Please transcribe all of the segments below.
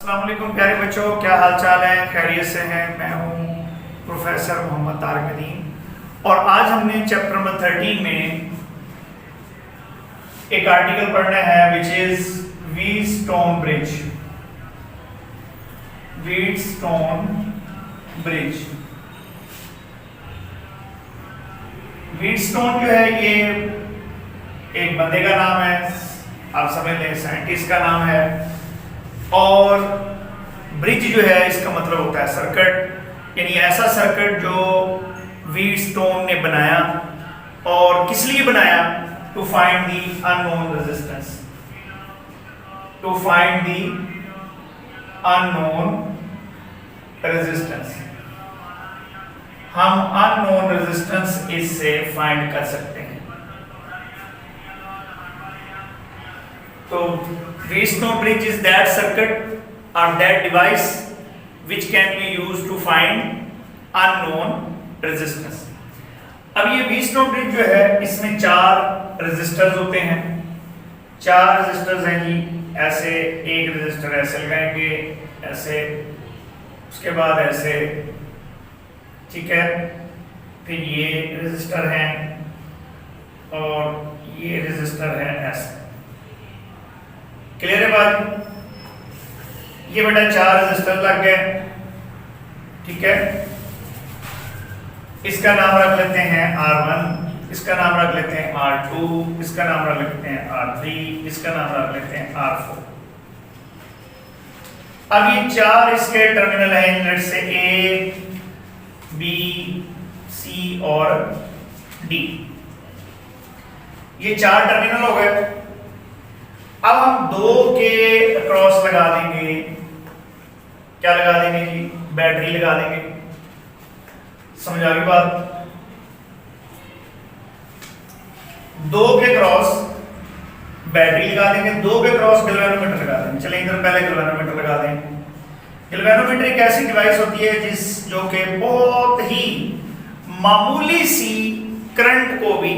अस्सलाम वालेकुम प्यारे बच्चों, क्या हाल चाल है? खैरियत से हैं? मैं हूँ प्रोफेसर मोहम्मद तारिक नदीम और आज हमने चैप्टर नंबर 13 में एक आर्टिकल पढ़ना है which is Wheatstone bridge. Wheatstone bridge, Wheatstone जो है ये एक बंदे का नाम है, आप समझ लें साइंटिस्ट का नाम है। और ब्रिज जो है इसका मतलब होता है सर्किट, यानी ऐसा सर्किट जो व्हीटस्टोन ने बनाया। और किस लिए बनाया? To find the unknown resistance, to find the unknown resistance. हम अननोन रेजिस्टेंस इससे फाइंड कर सकते हैं। तो Wheatstone bridge is that circuit or that device which can be used to find unknown resistance। अब ये व्हीटस्टोन ब्रिज जो है इसमें 4 रेजिस्टर्स होते हैं। 4 रेजिस्टर्स हैं जी, ऐसे एक रेजिस्टर ऐसे लगाएंगे, ऐसे, उसके बाद ऐसे, ठीक है, फिर ये रेजिस्टर हैं और ये रेजिस्टर है ऐसे। क्लियर है बात? ये बेटा 4 रेजिस्टर लग गए, ठीक है। इसका नाम रख लेते हैं R1, इसका नाम रख लेते हैं R2, इसका नाम रख लेते हैं R3, इसका नाम रख लेते हैं R4। अब ये 4 इसके टर्मिनल हैं, लेट से A, B, C और D। ये 4 टर्मिनल हो गए। अब हम 2 के क्रॉस लगा देंगे, क्या लगा देंगे जी? बैटरी लगा देंगे। समझ आ गई बात? 2 के क्रॉस बैटरी लगा देंगे, 2 के क्रॉस गैल्वेनोमीटर लगा देंगे। चलिए इधर पहले गैल्वेनोमीटर लगा दें। गैल्वेनोमीटर एक ऐसी डिवाइस होती है जो कि बहुत ही मामूली सी करंट को भी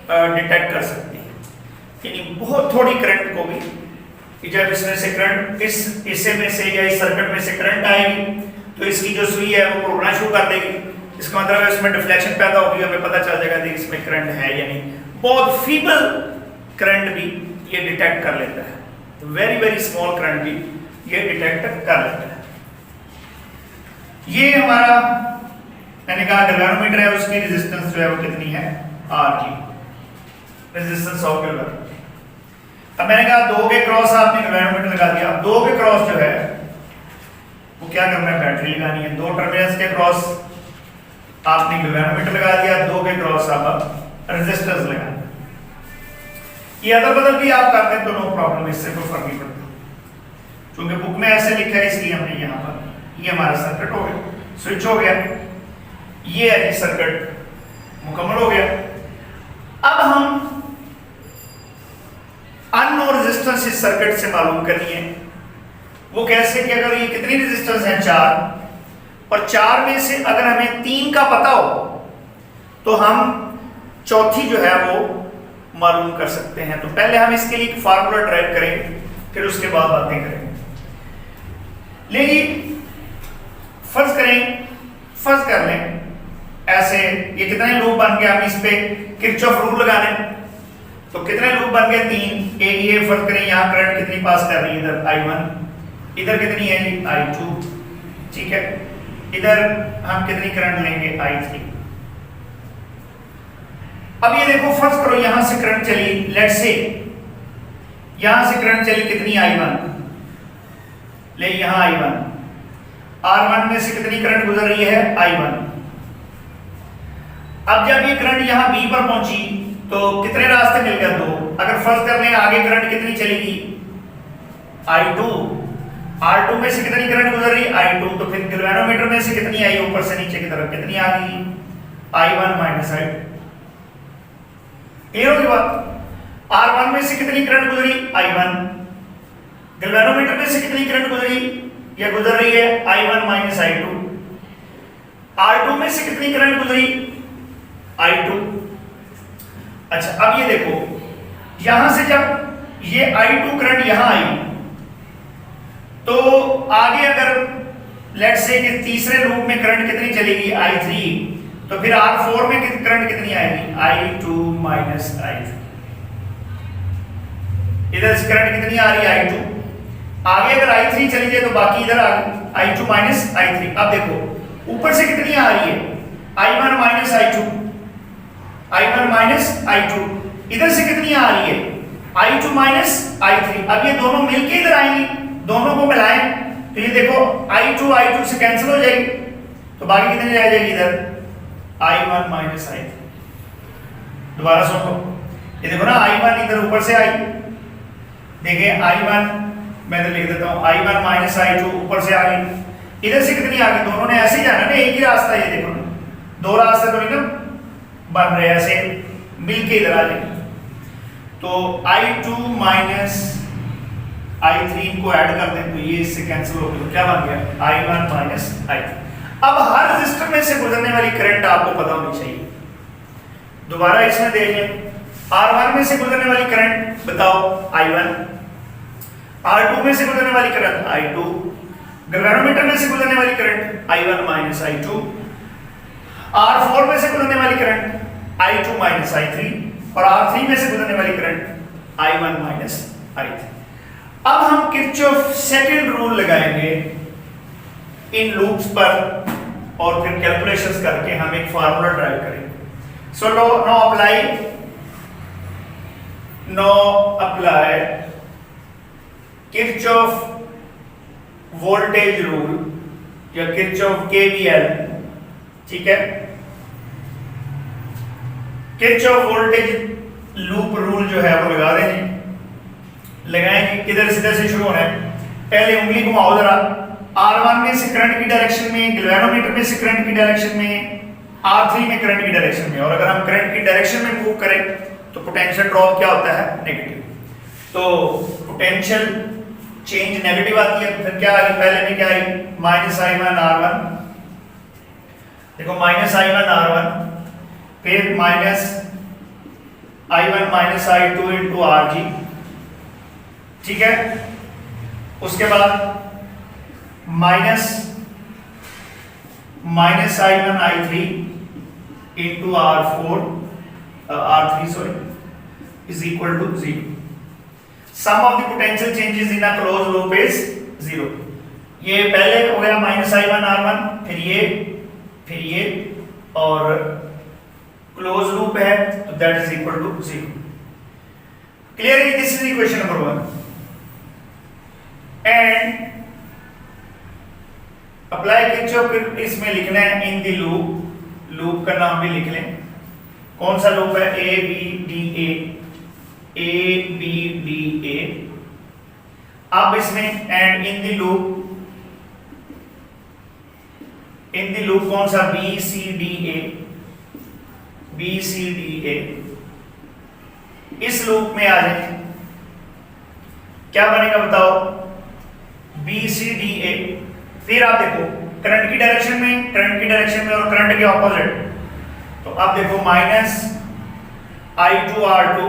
डिटेक्ट कर सकती है, यानी बहुत थोड़ी करंट को भी। जब इसमें से करंट, इस हिस्से में से या इस सर्किट में से करंट आएगी तो इसकी जो सुई है वो उड़ना शुरू कर देगी। इसका मतलब है इसमें डिफ्लेक्शन पैदा होगी, हमें पता चल जाएगा कि इसमें करंट है या नहीं। बहुत फीबल करंट भी ये डिटेक्ट कर लेता है, तो वेरी वेरी स्मॉल करंट भी ये डिटेक्ट कर लेता है। ये हमारा मैंने कहा गैल्वेनोमीटर है, उसकी रेजिस्टेंस जो है वो कितनी है? Rg, resistance of galvanometer. अब मैंने कहा 2 के क्रॉस आपने गैल्वेनोमीटर लगा दिया। 2 के क्रॉस जो है वो क्या करना है? बैटरी लगानी है। 2 टर्मिनल्स के क्रॉस आपने गैल्वेनोमीटर लगा दिया, 2 के क्रॉस आप रेजिस्टेंस लगाना। ये अदल बदल भी आप करते हैं तो नो प्रॉब्लम, इससे कोई फर्क नहीं पड़ता, क्योंकि बुक में ऐसे लिखा है इसलिए हमने यहाँ पर, ये हमारा सर्किट हो गया, स्विच हो गया, ये है सर्किट मुकम्मल हो गया। अब हम अननोन रेजिस्टेंस इस सर्किट से मालूम करनी है। वो कैसे कि अगर ये कितनी रेजिस्टेंस है? 4, और 4 में से अगर हमें 3 का पता हो तो हम चौथी जो है वो मालूम कर सकते हैं। तो पहले हम इसके लिए एक फार्मूला ड्राइव करेंगे, फिर उसके बाद बातें करेंगे। लेकिन फर्ज कर लें ऐसे, ये कितने लूप बन गए? हम इस पे किरचॉफ रूल लगा लें तो कितने लूप बन गए? 3। एक ये फर्ज करें, यहाँ करंट कितनी पास कर रही है? इधर I1, इधर कितनी है? I2, ठीक है। इधर हम कितनी करंट लेंगे? I3। अब ये देखो, फर्ज करो यहां से करंट चली, लेट्स से यहां से करंट चली कितनी? I1 ले, यहां I1, R1 में से कितनी करंट गुजर रही है? I1। अब जब ये करंट यहां B पर पहुंची तो कितने रास्ते मिल गए? 2। अगर फर्ज कर लें आगे करंट कितनी चलेगी? I2। R2 में से कितनी करंट गुजर रही? I2। तो फिर गैल्वेनोमीटर में से कितनी आई ऊपर से नीचे की तरफ? कितनी आ गई? I1 minus I2। क्लियर होगी बात? R1 में से कितनी करंट गुजरी? I1। गैल्वेनोमीटर में से कितनी करंट गुजरी? यह गुजर रही है I1 माइनस I2। R2 में से कितनी करंट गुजरी? I2। अच्छा, अब ये देखो, यहां से जब ये I2 करंट यहां आई तो आगे अगर लेट्स से कि तीसरे लूप में करंट कितनी चलेगी I3, तो फिर R4 में करंट कितनी आएगी I2 माइनस I3। इधर से करंट कितनी आ रही है I2, आगे अगर I3 चली जाए तो बाकी इधर आ गई I2 माइनस I3। अब देखो ऊपर से कितनी आ रही है I1 minus I2, I1 minus I2, इधर से कितनी आ रही है I2 माइनस I3। अब ये दोनों मिलके इधर आएंगी, दोनों को मिलाएं तो ये देखो I2 से कैंसिल हो जाएगी, तो बाकी कितनी रह जाएगी इधर I1 माइनस I3। दोबारा सुन लो, ये देखो ना I1 इधर ऊपर से आई, देखिए I1 मैं तो लिख देता हूँ I1 माइनस I2 ऊपर से आ गई, इधर से कितनी आ गई, दोनों ने ऐसे ही जाना ना, एक ही रास्ता है, ये देखो ना दो रास्ते तो नहीं ना बन रहे, ऐसे मिलके इधर आ जाएंगे। तो I2 माइनस I3 को ऐड कर दें तो ये इससे कैंसिल हो गया, क्या बन गया I1 माइनस I3। अब हर रजिस्टर में से गुजरने वाली करंट आपको पता होनी चाहिए। दोबारा इसमें देख लें, R1 में से गुजरने वाली करंट बताओ I1, R2 में से गुजरने वाली करंट I2, गैल्वेनोमीटर में से गुजरने वाली current I1 minus I2, R4 में से गुजरने वाली करंट I2 माइनस I3 और R3 में से गुजरने वाली करंट I1 माइनस I3। अब हम किरचॉफ सेकंड रूल लगाएंगे इन लूप्स पर और फिर कैलकुलेशंस करके हम एक फार्मूला ड्राइव करेंगे। So know apply Kirchhoff voltage rule या किरचॉफ केवीएल, ठीक है। किरचॉफ वोल्टेज लूप रूल जो है वो लगा देंगे, लगाएंगे किधर से शुरू होना है, पहले उंगली घुमाओ जरा, R1 में से करंट की डायरेक्शन में, गैल्वेनोमीटर में से करंट की डायरेक्शन में, R3 में करंट की डायरेक्शन में, और अगर हम करंट की डायरेक्शन में मूव करें तो पोटेंशियल ड्रॉप क्या होता है नेगेटिव। तो पोटेंशियल चेंज नेगेटिव आती है, तो फिर क्या आ गई, पहले में क्या आई माइनस I1 R1, देखो माइनस I1 R1, फिर minus I1 minus I2 into RG, ठीक है। उसके बाद minus I1 I3 into R3 sorry is equal to 0। Sum of the potential changes in a close loop is 0। ये पहले हो गया माइनस I1 R1, फिर ये और क्लोज लूप है तो that is equal to 0। Clear है, this is equation number 1 and apply Kirchhoff, इसमें लिखना है इन द लूप का नाम भी लिख लें, कौन सा लूप है A B D A। अब इसमें एंड इन द लूप कौन सा B C D A। इस लूप में आ जाए, क्या बनेगा बताओ B C D A। फिर आप देखो करंट की डायरेक्शन में और करंट के ऑपोजिट, तो आप देखो minus I2 R2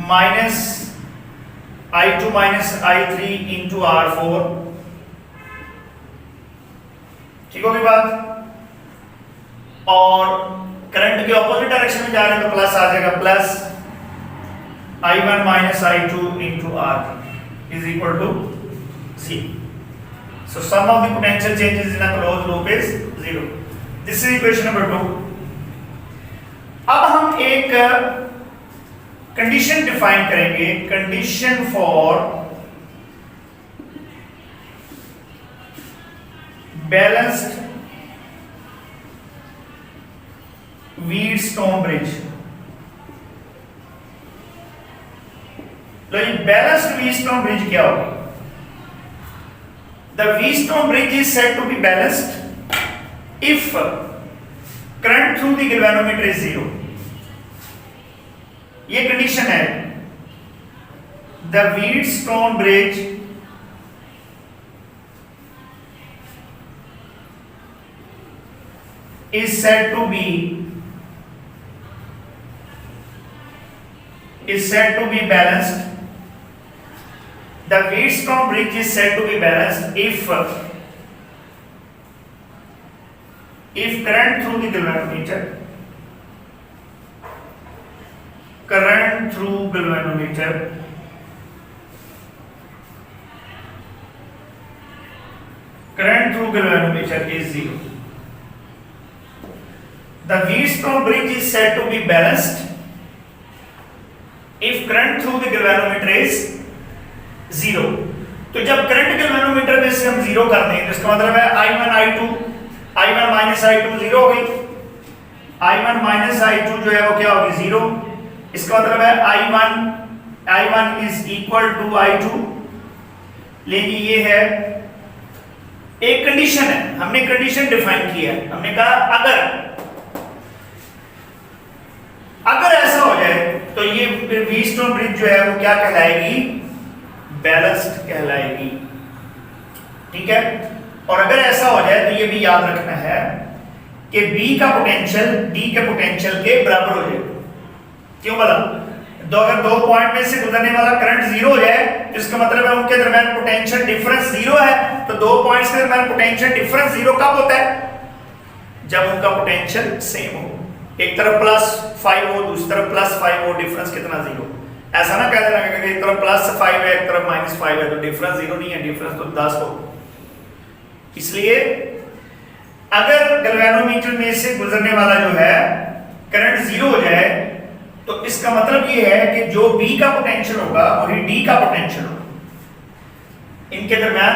minus I2 minus I3 into R4, ठीक होगी बात। और करंट के ऑपोजिट डायरेक्शन में जा रहे हैं तो प्लस आ जाएगा, plus I1 minus I2 into R3 is equal to 0। So sum of the potential changes in a closed loop is 0. This is equation number 2. अब हम एक कंडीशन डिफाइन करेंगे, condition for balanced Wheatstone bridge. तो ये balanced Wheatstone bridge क्या होगा? The Wheatstone bridge is said to be balanced if current through the galvanometer is 0. ये condition है। The Wheatstone bridge is said to be balanced The Wheatstone bridge is said to be balanced if current through the galvanometer is zero. The Wheatstone bridge is said to be balanced if current through the galvanometer is zero. तो जब current galvanometer में से हम zero कर दें तो इसका मतलब है I1 माइनस I2 जीरो हो गई, I1 माइनस I2 जो है वो क्या होगी जीरो। इसका मतलब है I1 is equal to I2। लेकिन ये है एक कंडीशन है, हमने कंडीशन डिफाइन किया है, हमने कहा अगर ऐसा हो जाए तो ये व्हीटस्टोन ब्रिज जो है वो क्या कहलाएगी, बैलेंस्ड कहलाएगी, ठीक है। और अगर ऐसा हो जाए तो ये भी याद रखना है कि B का पोटेंशियल D के पोटेंशियल के बराबर हो जाए। क्यों बोला? अगर दो पॉइंट में से गुजरने वाला करंट जीरो हो जाए तो इसका मतलब है उनके दरमियान पोटेंशियल डिफरेंस जीरो है। तो दो पॉइंट्स के दरमियान पोटेंशियल डिफरेंस जीरो कब होता है? जब उनका पोटेंशियल सेम हो, एक तरफ +5 हो दूसरी तरफ +5 हो, डिफरेंस कितना जीरो। ऐसा ना कह देना कि एक तरफ +5 है एक तरफ -5 है तो डिफरेंस जीरो नहीं है, डिफरेंस तो 10 हो। इसलिए अगर गैल्वेनोमीटर में से गुजरने वाला जो है करंट जीरो हो जाए तो इसका मतलब ये है कि जो B का पोटेंशियल होगा वही D का पोटेंशियल होगा, इनके दरमियान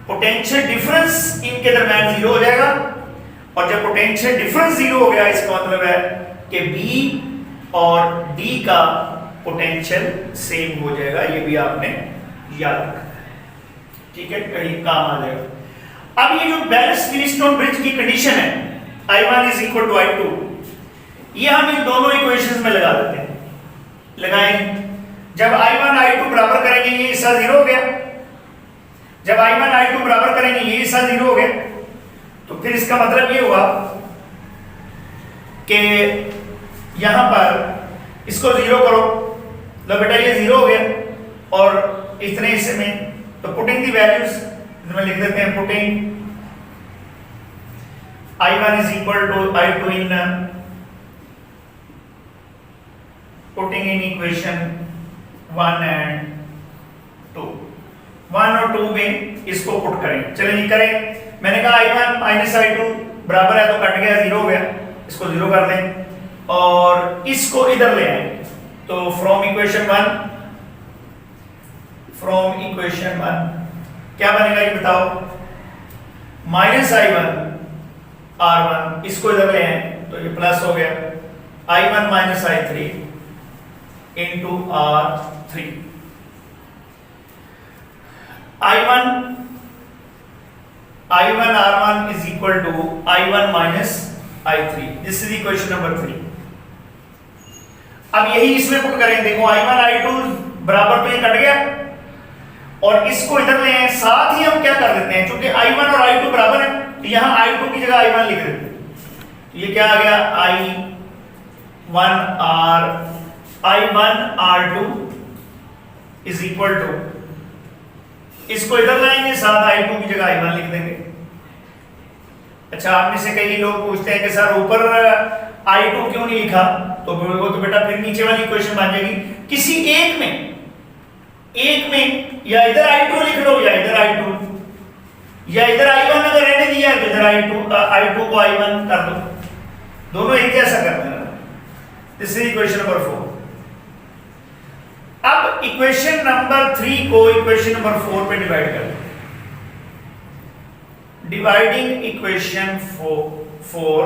पोटेंशियल डिफरेंस इनके दरमियान जीरो हो जाएगा। और जब पोटेंशियल डिफरेंस जीरो हो गया इसका मतलब है कि B और D का पोटेंशियल सेम हो जाएगा। ये भी आपने याद रखना है, ठीक है, कहीं काम आ जाएगा। अब ये जो बैलेंस्ड व्हीटस्टोन ब्रिज की कंडीशन है I1 is equal to I2, ये हम इन दोनों इक्वेशंस में लगा देते हैं, लगाएंगे। जब I1 I2 बराबर करेंगे ये हिस्सा जीरो हो गया, जब I1 I2 बराबर करेंगे ये हिस्सा जीरो हो गया, तो फिर इसका मतलब ये हुआ कि यहां पर इसको जीरो करो, लो बेटा ये जीरो हो गया, और इतने हिस्से में तो पुटिंग दी वैल्यूज में लिख देते हैं, putting I1 is equal to I2 in putting in equation 1 and 2, 1 और 2 में इसको पुट करें। चलिए ये करें, मैंने कहा I1 माइनस I2 बराबर है तो कट गया, जीरो हो गया, इसको जीरो कर दें और इसको इधर ले आए। तो फ्रॉम इक्वेशन 1 क्या बनेगा ये बताओ, माइनस I1 R1, इसको इधर ले आए तो ये प्लस हो गया, I1 minus I3 into R3, I1 R1 is equal to I1 minus I3, this is equation number 3। अब यही इसमें पुट करें, देखो I1 I2 बराबर तो ये कट गया और इसको इधर ले आए, साथ ही हम क्या कर देते हैं, क्योंकि I1 और I2 बराबर है तो यहां I2 की जगह I1 लिख देते हैं। ये क्या आ गया, I1 R2 is equal to, इसको इधर लाएंगे साथ I2 की जगह I1 लिख देंगे। अच्छा, आप में से कई लोग पूछते हैं कि सर ऊपर I2 क्यों नहीं लिखा, तो वो तो बेटा फिर नीचे वाली इक्वेशन बन जाएगी। किसी एक में या इधर I2 लिख लो या इधर I2, या इधर I1 अगर रहने दिया है तो इधर I2 को I1 कर दो, दोनों एक जैसा कर देना। This is equation number 4। अब इक्वेशन नंबर 3 को इक्वेशन नंबर 4 पे डिवाइड कर दो। Dividing equation 4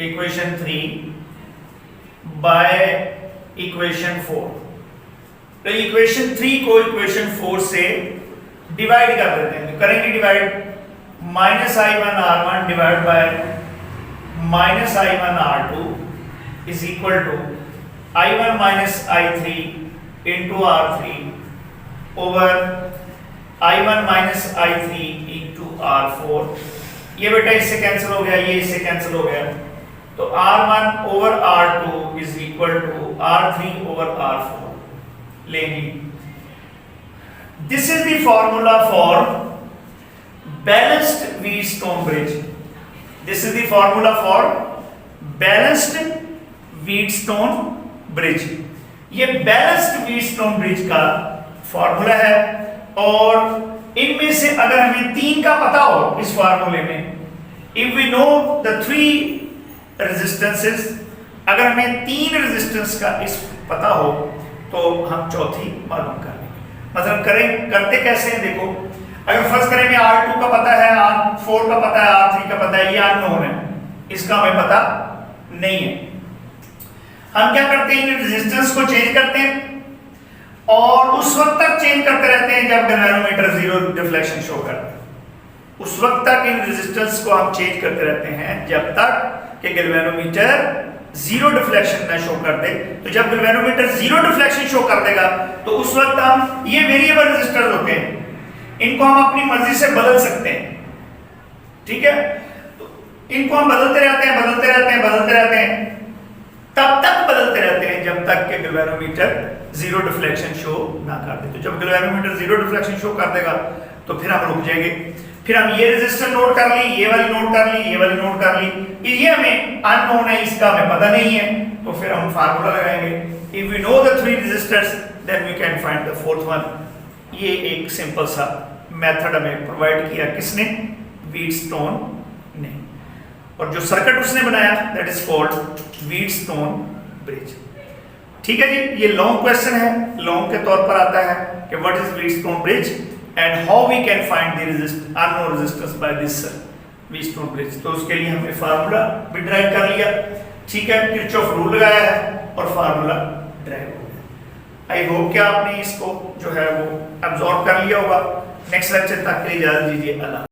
equation 3 by equation 4, तो इक्वेशन 3 को इक्वेशन 4 से डिवाइड कर देते हैं। तो करेंगे divide, minus I1 R1 divide by minus I1 R2 is equal to I1 minus I3 into R3 over I1 minus I3 into R4। ये बेटा इससे कैंसिल हो गया, ये इससे कैंसिल हो गया, तो R1 over R2 is equal to R3 over R4। लेंगी। This is the formula for balanced Wheatstone bridge. This is the formula for balanced Wheatstone bridge. ये बैलेंस्ड व्हीटस्टोन ब्रिज का फॉर्मूला है, और इनमें से अगर हमें 3 का पता हो इस फार्मूले में, if we know the 3 resistances, अगर हमें 3 रेजिस्टेंस का इस पता हो तो हम चौथी मालूम कर लेंगे। मतलब करते कैसे हैं, देखो अगर फर्स्ट करें में R2 का पता है, R4 का पता है, R3 का पता है, ये अननोन है, इसका हमें पता नहीं है। हम क्या करते हैं, इन रेजिस्टेंस को चेंज करते हैं और उस वक्त तक चेंज करते रहते हैं जब गैल्वेनोमीटर 0 डिफ्लेक्शन शो करता है। उस वक्त तक इन रेजिस्टेंस को हम चेंज करते रहते हैं जब तक कि गैल्वेनोमीटर 0 डिफ्लेक्शन ना शो कर दे। तो जब गैल्वेनोमीटर 0 डिफ्लेक्शन शो कर देगा तो उस वक्त हम, ये वेरिएबल रेजिस्टर होते हैं, इनको हम अपनी मर्जी से बदल सकते हैं, ठीक है। तो इनको हम बदलते रहते हैं, बदलते रहते हैं, बदलते रहते हैं, तब तक बदलते रहते हैं जब तक कि गैल्वेनोमीटर 0 डिफ्लेक्शन शो ना कर दे। तो जब गैल्वेनोमीटर 0 डिफ्लेक्शन शो कर देगा तो फिर हम रुक जाएंगे। फिर हम ये रेजिस्टर नोट कर ली, ये वाली नोट कर ली, ये वाली नोट कर ली, ये हमें अननोन है, इसका हमें पता नहीं है, तो फिर हम फार्मूला लगाएंगे। If we know the 3 resistors then we can find the 4th one. ये एक सिंपल सा मेथड हमें प्रोवाइड किया किसने, व्हीटस्टोन ने, और जो सर्किट उसने बनाया that is called Wheatstone bridge. ठीक है जी, ये लॉन्ग क्वेश्चन है, लॉन्ग के तौर पर आता है कि what is Wheatstone bridge and how we can find the unknown resistance by this Wheatstone bridge. तो उसके लिए हमने फार्मूला भी ड्राइव कर लिया, ठीक है, किरचॉफ रूल लगाया है और फार्मूला ड्राइव हो गया। आई होप कि आपने इसको जो है वो अब्सॉर्ब कर लिया होगा। नेक्स्ट लेक्चर तक के लिए इजाजत दीजिए। अल्लाह।